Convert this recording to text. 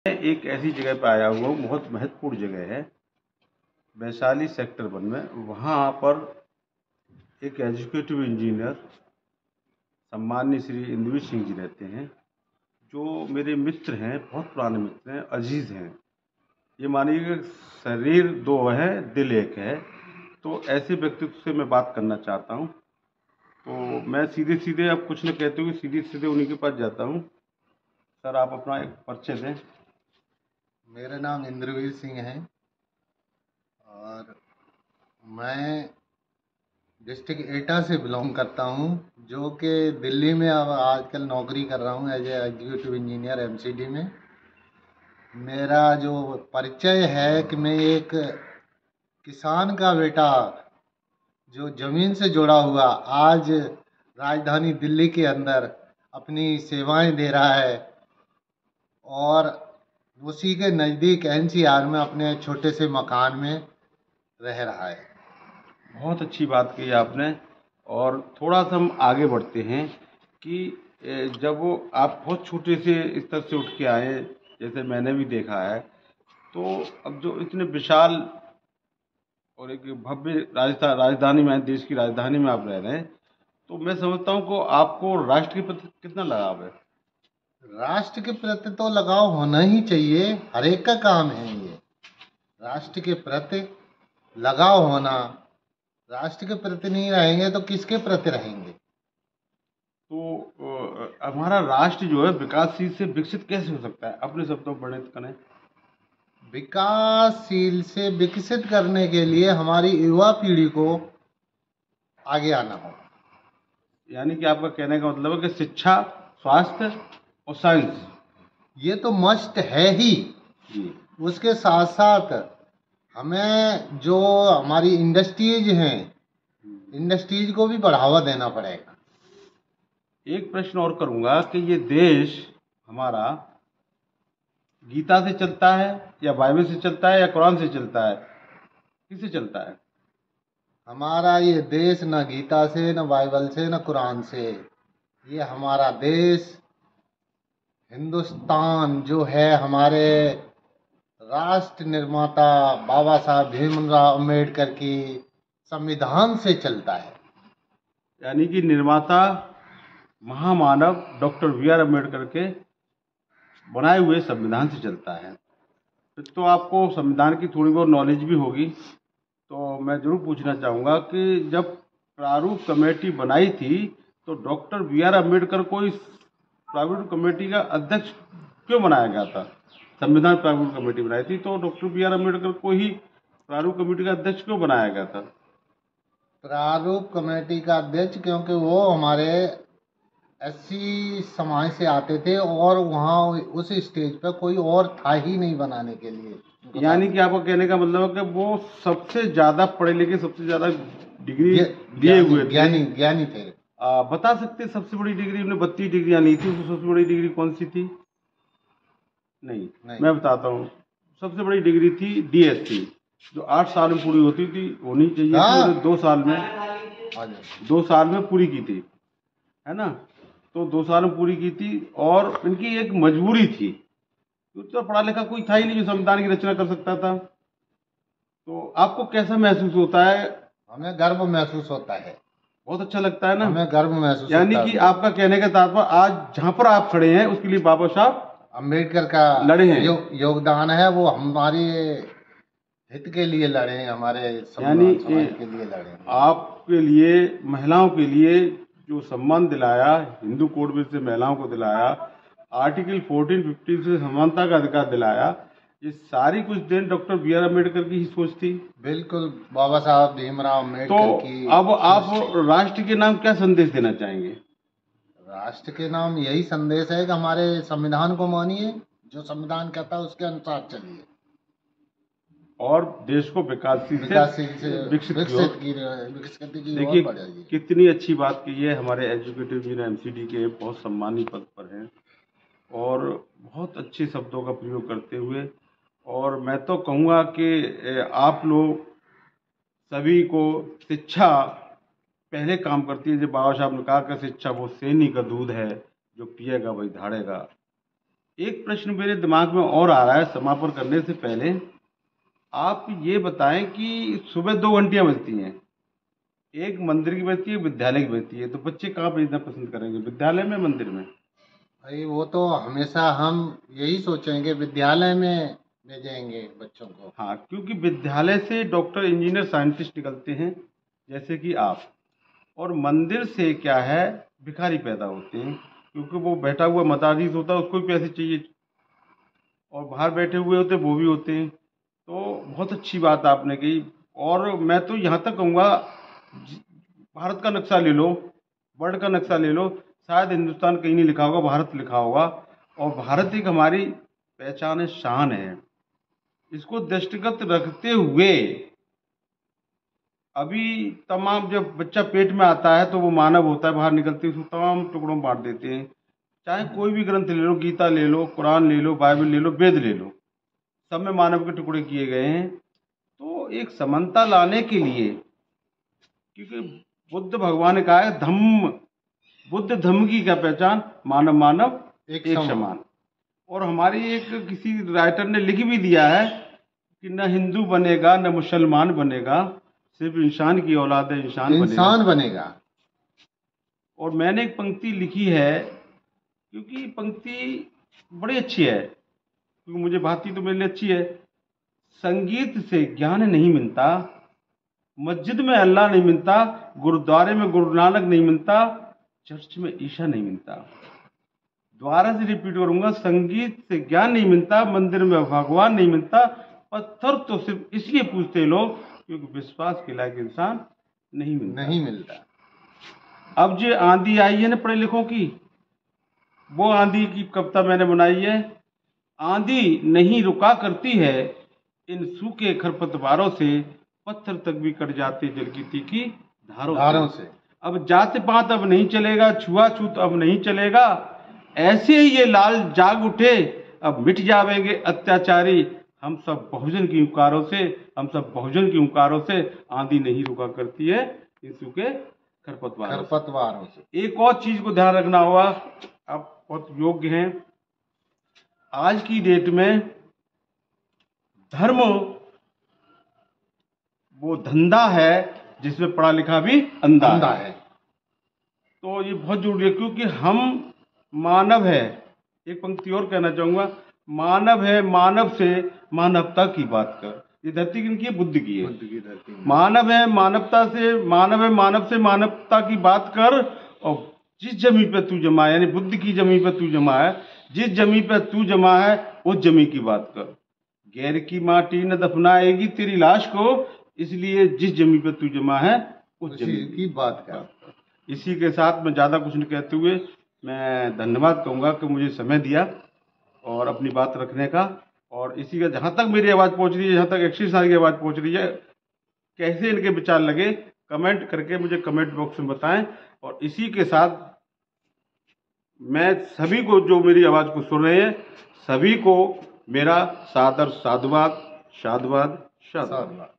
एक ऐसी जगह पे आया हुआ हूँ, बहुत महत्वपूर्ण जगह है, वैशाली सेक्टर 1 में। वहाँ पर एक एजुकेटिव इंजीनियर सम्माननीय श्री इंद्रवीर सिंह जी रहते हैं, जो मेरे मित्र हैं, बहुत पुराने मित्र हैं, अजीज़ हैं। ये मानिए कि शरीर दो है, दिल एक है। तो ऐसे व्यक्तित्व से मैं बात करना चाहता हूँ। तो मैं सीधे सीधे, अब कुछ न कहते हुए सीधे सीधे उन्हीं के पास जाता हूँ। सर, आप अपना एक परिचय दें। मेरा नाम इंद्रवीर सिंह है और मैं डिस्ट्रिक्ट एटा से बिलोंग करता हूं, जो कि दिल्ली में अब आजकल नौकरी कर रहा हूं as a executive engineer MCD में। मेरा जो परिचय है कि मैं एक किसान का बेटा, जो ज़मीन से जुड़ा हुआ, आज राजधानी दिल्ली के अंदर अपनी सेवाएं दे रहा है और उसी के नज़दीक एनसीआर में अपने छोटे से मकान में रह रहा है। बहुत अच्छी बात कही आपने। और थोड़ा सा हम आगे बढ़ते हैं कि जब वो आप बहुत छोटे से स्तर से उठ के आए, जैसे मैंने भी देखा है, तो अब जो इतने विशाल और एक भव्य राजधानी में, देश की राजधानी में आप रह रहे हैं, तो मैं समझता हूँ कि आपको राष्ट्र के प्रति कितना लगाव है। राष्ट्र के प्रति तो लगाव होना ही चाहिए, हर एक का काम है ये। राष्ट्र के प्रति लगाव होना, राष्ट्र के प्रति नहीं रहेंगे तो किसके प्रति रहेंगे। तो हमारा राष्ट्र जो है विकासशील से विकसित कैसे हो सकता है, अपने शब्दों में वर्णित करें। विकासशील से विकसित करने के लिए हमारी युवा पीढ़ी को आगे आना होगा। यानी कि आपका कहने का मतलब है कि शिक्षा, स्वास्थ्य और साइंस, ये तो मस्ट है ही। जी। उसके साथ साथ हमें जो हमारी इंडस्ट्रीज हैं, इंडस्ट्रीज को भी बढ़ावा देना पड़ेगा। एक प्रश्न और करूंगा कि ये देश हमारा गीता से चलता है या बाइबल से चलता है या कुरान से चलता है, किससे चलता है। हमारा ये देश न गीता से, न बाइबल से, न कुरान से। ये हमारा देश हिंदुस्तान जो है, हमारे राष्ट्र निर्माता बाबा साहब भीमराव अम्बेडकर की संविधान से चलता है। यानी कि निर्माता महामानव डॉक्टर बी.आर. अम्बेडकर के बनाए हुए संविधान से चलता है। फिर तो आपको संविधान की थोड़ी बहुत नॉलेज भी होगी। तो मैं जरूर पूछना चाहूँगा कि जब प्रारूप कमेटी बनाई थी, तो डॉक्टर बी.आर. अम्बेडकर को इस प्रारूप कमेटी का अध्यक्ष क्यों बनाया गया था। संविधान प्रारूप कमेटी बनाई थी, तो डॉक्टर बी.आर. अम्बेडकर को ही प्रारूप कमेटी का अध्यक्ष क्यों बनाया गया था। प्रारूप कमेटी का अध्यक्ष क्योंकि वो हमारे एससी समाज से आते थे और वहाँ उस स्टेज पर कोई और था ही नहीं बनाने के लिए। यानी कि आपका कहने का मतलब है कि वो सबसे ज्यादा पढ़े लिखे, सबसे ज्यादा डिग्री लिए हुए थे, ज्ञानी थे। बता सकते सबसे बड़ी डिग्री, उन्हें 32 डिग्रियां ली थी, तो सबसे बड़ी डिग्री कौन सी थी। नहीं, मैं बताता हूँ। सबसे बड़ी डिग्री थी डीएससी, जो 8 साल में पूरी होती थी, होनी चाहिए थी, उन्होंने 2 साल में पूरी की थी, है ना। तो 2 साल में पूरी की थी और इनकी एक मजबूरी थी, तो पढ़ा लिखा कोई था ही नहीं जो संविधान की रचना कर सकता था। तो आपको कैसा महसूस होता है। हमें गर्व महसूस होता है। बहुत अच्छा लगता है ना। हमें गर्व महसूस यानी होता है। कि आपका कहने का तात्पर्य आज जहां पर आप खड़े हैं उसके लिए बाबा साहब अम्बेडकर का लड़े हैं, योगदान है। वो हमारे हित के लिए लड़े हैं, हमारे यानी समाज के लिए लड़े हैं। आपके लिए, महिलाओं के लिए जो सम्मान दिलाया, हिंदू कोड में से महिलाओं को दिलाया, आर्टिकल 14-15 से समानता का अधिकार दिलाया, ये सारी कुछ देन डॉक्टर बी.आर. अम्बेडकर की ही सोच थी। बिल्कुल, बाबा साहब भीमराव अम्बेडकर की। तो अब आप राष्ट्र के नाम क्या संदेश देना चाहेंगे। राष्ट्र के नाम यही संदेश है कि हमारे संविधान को मानिए, जो संविधान कहता है उसके अनुसार चलिए और देश को विकासशील से विकसित की। देखिए कितनी अच्छी बात की है। हमारे एजुकेटिव इंजीनियर एमसीडी के बहुत सम्मानित पद पर हैं और बहुत अच्छे शब्दों का प्रयोग करते हुए, और मैं तो कहूँगा कि आप लोग सभी को शिक्षा पहले काम करती है। जब बाबा साहब ने कहा कि शिक्षा वो सेनी का दूध है, जो पिएगा वही धाड़ेगा। एक प्रश्न मेरे दिमाग में और आ रहा है समापन करने से पहले। आप ये बताएं कि सुबह 2 घंटियां बजती हैं, एक मंदिर की बजती है, विद्यालय की बजती है, तो बच्चे कहाँ भेजना पसंद करेंगे, विद्यालय में, मंदिर में? भाई वो तो हमेशा हम यही सोचेंगे, विद्यालय में भेजेंगे बच्चों को। हाँ, क्योंकि विद्यालय से डॉक्टर, इंजीनियर, साइंटिस्ट निकलते हैं जैसे कि आप, और मंदिर से क्या है, भिखारी पैदा होते हैं, क्योंकि वो बैठा हुआ मताधीश होता है, उसको भी पैसे चाहिए, और बाहर बैठे हुए होते वो भी होते हैं। तो बहुत अच्छी बात आपने कही। और मैं तो यहाँ तक कहूँगा, भारत का नक्शा ले लो, वर्ल्ड का नक्शा ले लो, शायद हिंदुस्तान कहीं नहीं लिखा होगा, भारत लिखा होगा। और भारत एक हमारी पहचान है, शान है। इसको दृष्टिगत रखते हुए अभी तमाम, जब बच्चा पेट में आता है तो वो मानव होता है, बाहर निकलते ही उसको तमाम टुकड़ों में बांट देते हैं। चाहे कोई भी ग्रंथ ले लो, गीता ले लो, कुरान ले लो, बाइबल ले लो, वेद ले लो, सब में मानव के टुकड़े किए गए हैं। तो एक समानता लाने के लिए, क्योंकि बुद्ध भगवान ने कहा है, धम्म, बुद्ध धम्म की क्या पहचान, मानव मानव एक एक समान। समान। और हमारी एक किसी राइटर ने लिख भी दिया है कि न हिंदू बनेगा न मुसलमान बनेगा, सिर्फ इंसान की औलाद है, इंसान बनेगा। इंसान बनेगा। और मैंने एक पंक्ति लिखी है, क्योंकि पंक्ति बड़ी अच्छी है, क्योंकि मुझे भाती तो मेरे लिए अच्छी है। संगीत से ज्ञान नहीं मिलता, मस्जिद में अल्लाह नहीं मिलता, गुरुद्वारे में गुरु नानक नहीं मिलता, चर्च में ईशा नहीं मिलता। दोबारा से रिपीट करूंगा, संगीत से ज्ञान नहीं मिलता, मंदिर में भगवान नहीं मिलता, पत्थर तो सिर्फ इसलिए पूछते लोग क्योंकि विश्वास के लायक इंसान नहीं मिलता। अब जो आंधी आई है ना पढ़े लिखों की, वो आंधी की कविता मैंने बनाई है। आंधी नहीं रुका करती है, इन सूखे खरपतवारों से पत्थर तक भी कट जाते जल की तीखी धारों से। अब जात पात अब नहीं चलेगा, छुआछूत अब नहीं चलेगा, ऐसे ही ये लाल जाग उठे, अब मिट जावेंगे अत्याचारी। हम सब बहुजन की हुंकारों से, हम सब बहुजन की हुंकारों से, आंधी नहीं रुका करती है इन सूखे खरपतवारों से। एक और चीज को ध्यान रखना होगा, आप बहुत योग्य हैं, आज की डेट में धर्म वो धंधा है जिसमें पढ़ा लिखा भी अंधा है। तो ये बहुत जरूरी है, क्योंकि हम मानव है। एक पंक्ति और कहना चाहूंगा, मानव है, मानव से मानवता की बात कर। ये धरती किनकी है, बुद्ध की है। मानव है, मानवता से, मानव है, मानव से मानवता की बात कर। और जिस जमी पे तू जमा है, यानी बुद्ध की जमी पे तू जमा है, जिस जमी पे तू जमा है उस जमी की बात कर। गैर की माटी न दफनाएगी तेरी लाश को, इसलिए जिस जमी पे तू जमा है उस जमी की बात कर। इसी के साथ मैं ज़्यादा कुछ नहीं कहते हुए मैं धन्यवाद कहूँगा कि मुझे समय दिया और अपनी बात रखने का। और इसी का, जहाँ तक मेरी आवाज़ पहुँच रही है, जहाँ तक एक्सिस की आवाज़ पहुँच रही है, कैसे इनके विचार लगे, कमेंट करके मुझे कमेंट बॉक्स में बताएं। और इसी के साथ मैं सभी को, जो मेरी आवाज़ को सुन रहे हैं, सभी को मेरा सादर साधुवाद, शाधुवाद, शाधुवाद।